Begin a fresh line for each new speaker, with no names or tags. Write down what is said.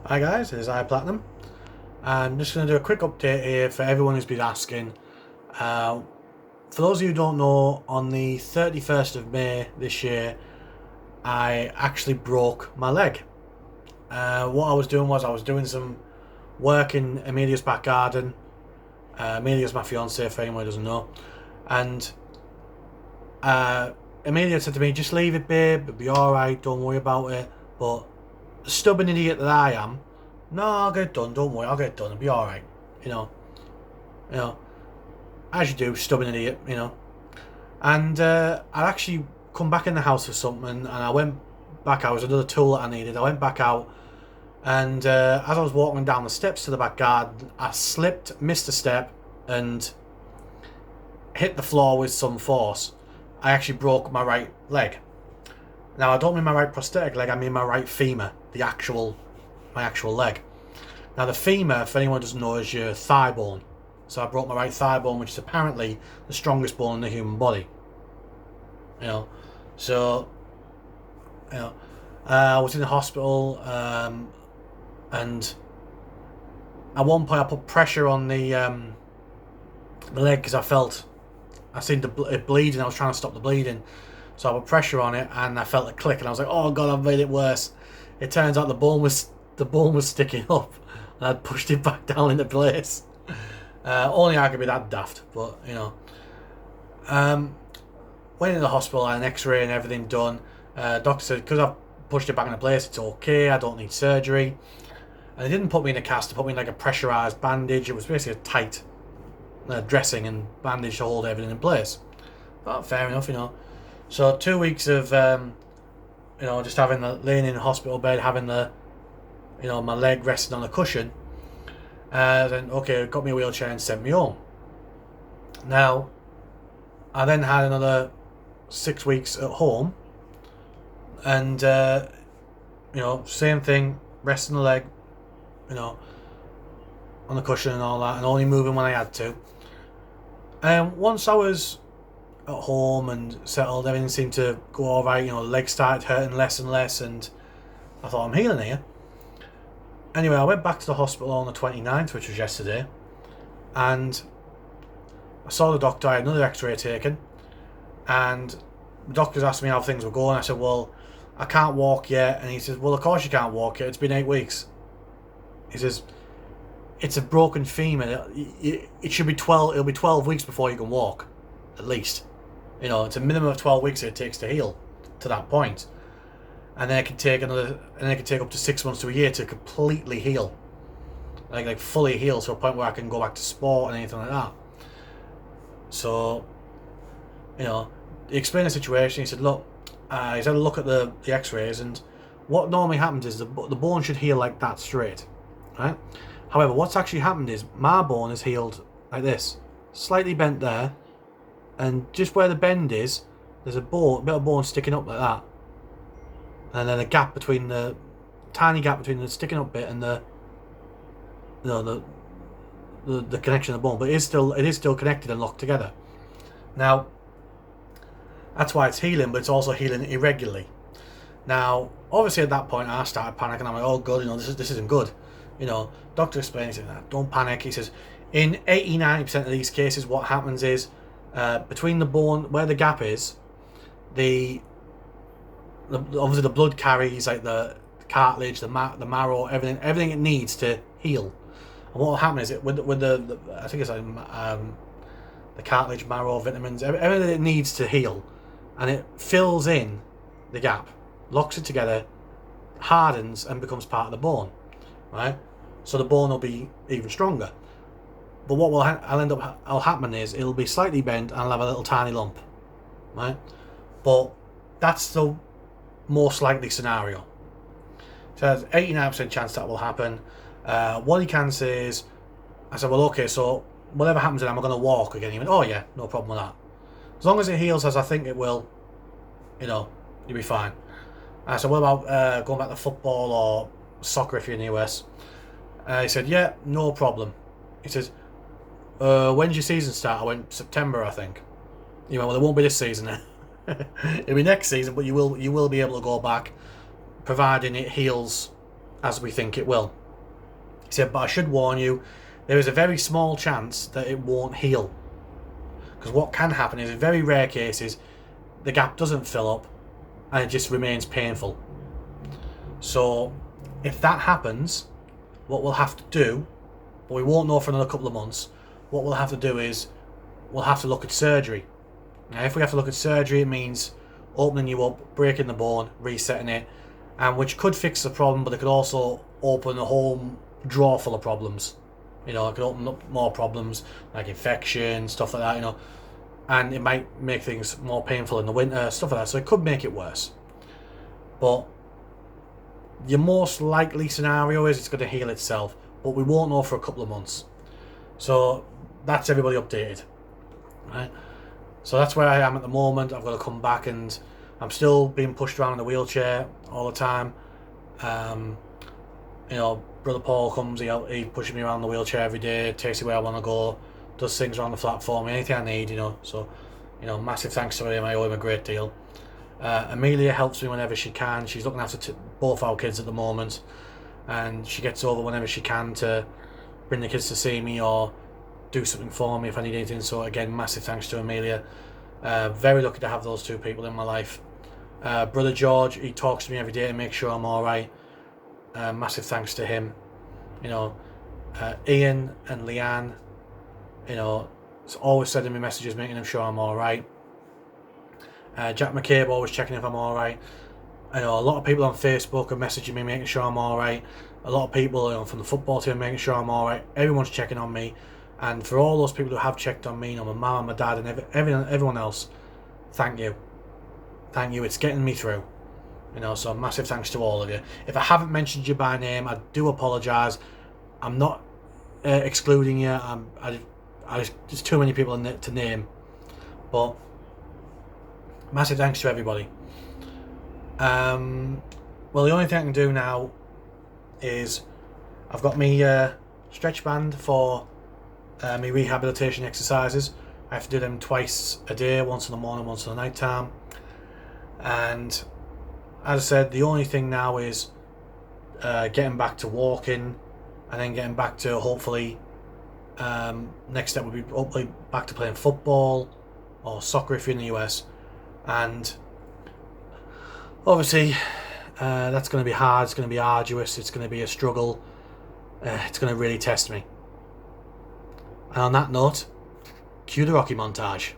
Hi guys, it's iPlatinum. I'm just going to do a quick update here for everyone who's been asking. For those of you who don't know, on the 31st of May this year, I actually broke my leg. What I was doing was I was doing some work in Amelia's back garden. Amelia's my fiance, for anyone who doesn't know. And Amelia said to me, just leave it, babe, it'll be alright, don't worry about it. But the stubborn idiot that I am, no, I'll get it done, don't worry, I'll get it done, it'll be alright. You know, as you do, stubborn idiot, And I actually come back in the house for something, and I went back out. It was another tool that I needed. I went back out, and as I was walking down the steps to the back garden, I slipped, missed a step, and hit the floor with some force. I actually broke my right leg. Now, I don't mean my right prosthetic leg, I mean my right femur, my actual leg. Now, the femur, for anyone who doesn't know, is your thigh bone. So I broke my right thigh bone, which is apparently the strongest bone in the human body. So, I was in the hospital, and at one point I put pressure on the leg because I seen it bleeding. I was trying to stop the bleeding, so I put pressure on it, and I felt a click, and I was like, "Oh God, I've made it worse." It turns out the bone was sticking up, and I'd pushed it back down into place. Only I could be that daft, but went into the hospital, had an X-ray and everything done. Doctor said because I've pushed it back into place, it's okay. I don't need surgery. And they didn't put me in a cast; they put me in like a pressurized bandage. It was basically a tight dressing and bandage to hold everything in place. But fair enough, So 2 weeks of just laying in a hospital bed, having my leg resting on a cushion. Then okay, got me a wheelchair and sent me home. Now, I then had another 6 weeks at home, and same thing, resting the leg, on the cushion and all that, and only moving when I had to. And once I was at home and settled, everything seemed to go all right. The leg started hurting less and less, and I thought, I'm healing here. Anyway, I went back to the hospital on the 29th, which was yesterday, and I saw the doctor. I had another X-ray taken, and the doctors asked me how things were going. I said, well, I can't walk yet. And he says, well, of course you can't walk yet. It's been 8 weeks. He says, it's a broken femur. It should be 12. It'll be 12 weeks before you can walk, at least. It's a minimum of 12 weeks it takes to heal to that point. And then it can take up to 6 months to a year to completely heal, like fully heal to a point where I can go back to sport and anything like that. So, he explained the situation. He said, look, he's had a look at the X-rays, and what normally happens is the bone should heal like that straight, right? However, what's actually happened is my bone is healed like this, slightly bent there, and just where the bend is, there's a bit of bone sticking up like that. And then a tiny gap between the sticking up bit and the connection of the bone, but it is still connected and locked together. Now, that's why it's healing, but it's also healing irregularly. Now, obviously at that point I started panicking. I'm like, oh God, this isn't good. Doctor explained, he said, don't panic. He says, in 80-90% of these cases, what happens is between the bone where the gap is, obviously the blood carries like the cartilage, the marrow, everything it needs to heal. And what will happen is with the I think it's like the cartilage, marrow, vitamins, everything it needs to heal, and it fills in the gap, locks it together, hardens, and becomes part of the bone, right? So the bone will be even stronger. But what will happen is it'll be slightly bent and I'll have a little tiny lump, right? But that's the most likely scenario. So there's 89% chance that will happen. What he can say is, I said, well, okay, so whatever happens then, I'm going to walk again. He went, oh yeah, no problem with that. As long as it heals as I think it will, you'll be fine. I said, what about going back to football or soccer if you're in the US? He said, yeah, no problem. He says, when's your season start? I went, September, I think. He went, well, it won't be this season. It'll be next season, but you will be able to go back, providing it heals as we think it will. He said, but I should warn you, there is a very small chance that it won't heal. Because what can happen is, in very rare cases, the gap doesn't fill up and it just remains painful. So if that happens, what we'll have to do, but we won't know for another couple of months, what we'll have to do is we'll have to look at surgery. Now, if we have to look at surgery, it means opening you up, breaking the bone, resetting it, and which could fix the problem, but it could also open a whole drawer full of problems. You know, it could open up more problems like infection, stuff like that, you know, and it might make things more painful in the winter, stuff like that, so it could make it worse. But your most likely scenario is it's going to heal itself, but we won't know for a couple of months. So that's everybody updated, right? So that's where I am at the moment. I've got to come back, and I'm still being pushed around in a wheelchair all the time. You know, Brother Paul comes, he pushes me around the wheelchair every day, takes me where I want to go, does things around the flat for me, anything I need, you know. So, you know, massive thanks to him. I owe him a great deal. Amelia helps me whenever she can. She's looking after both our kids at the moment, and she gets over whenever she can to bring the kids to see me or do something for me if I need anything. So again, massive thanks to Amelia. Very lucky to have those two people in my life. Brother George, he talks to me every day to make sure I'm alright. Massive thanks to him. You know, Ian and Leanne, you know, always sending me messages making sure I'm alright. Jack McCabe always checking if I'm alright. I know a lot of people on Facebook are messaging me making sure I'm alright. A lot of people, you know, from the football team making sure I'm alright. Everyone's checking on me. And for all those people who have checked on me, you know, my mum and my dad and everyone else, thank you. Thank you. It's getting me through. You know, so massive thanks to all of you. If I haven't mentioned you by name, I do apologise. I'm not excluding you. There's too many people to name. But massive thanks to everybody. Well, the only thing I can do now is I've got me stretch band for my rehabilitation exercises. I have to do them twice a day, once in the morning, once in the night time. And as I said, the only thing now is getting back to walking, and then getting back to hopefully next step would be hopefully back to playing football or soccer if you're in the US. And obviously that's going to be hard, it's going to be arduous, it's going to be a struggle, it's going to really test me. And on that note, cue the Rocky montage.